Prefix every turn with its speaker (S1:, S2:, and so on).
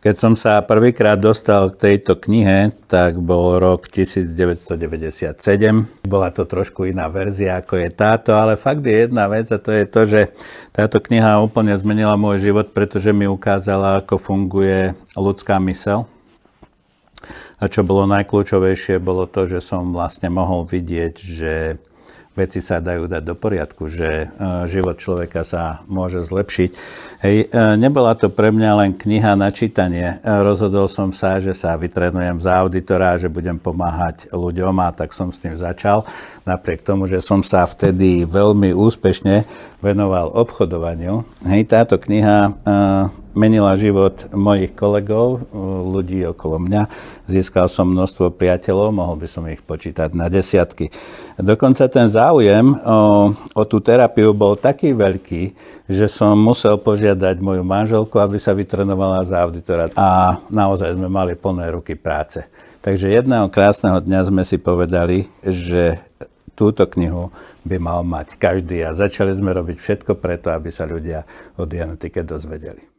S1: Keď som sa prvýkrát dostal k tejto knihe, tak bol rok 1997. Bola to trošku iná verzia, ako je táto, ale fakt je jedna vec a to je to, že táto kniha úplne zmenila môj život, pretože mi ukázala, ako funguje ľudská myseľ. A čo bolo najkľúčovejšie, bolo to, že som vlastne mohol vidieť, že veci sa dajú dať do poriadku, že život človeka sa môže zlepšiť. Nebola to pre mňa len kniha na čítanie. Rozhodol som sa, že sa vytrenujem za auditora, že budem pomáhať ľuďom a tak som s tým začal. Napriek tomu, že som sa vtedy veľmi úspešne venoval obchodovaniu. Táto kniha menila život mojich kolegov, ľudí okolo mňa. Získal som množstvo priateľov, mohol by som ich počítať na desiatky. Dokonca ten záujem o tú terapiu bol taký veľký, že som musel požiadať moju manželku, aby sa vytrenovala za auditora. A naozaj sme mali plné ruky práce. Takže jedného krásneho dňa sme si povedali, že túto knihu by mal mať každý a začali sme robiť všetko preto, aby sa ľudia o diagnostike dozvedeli.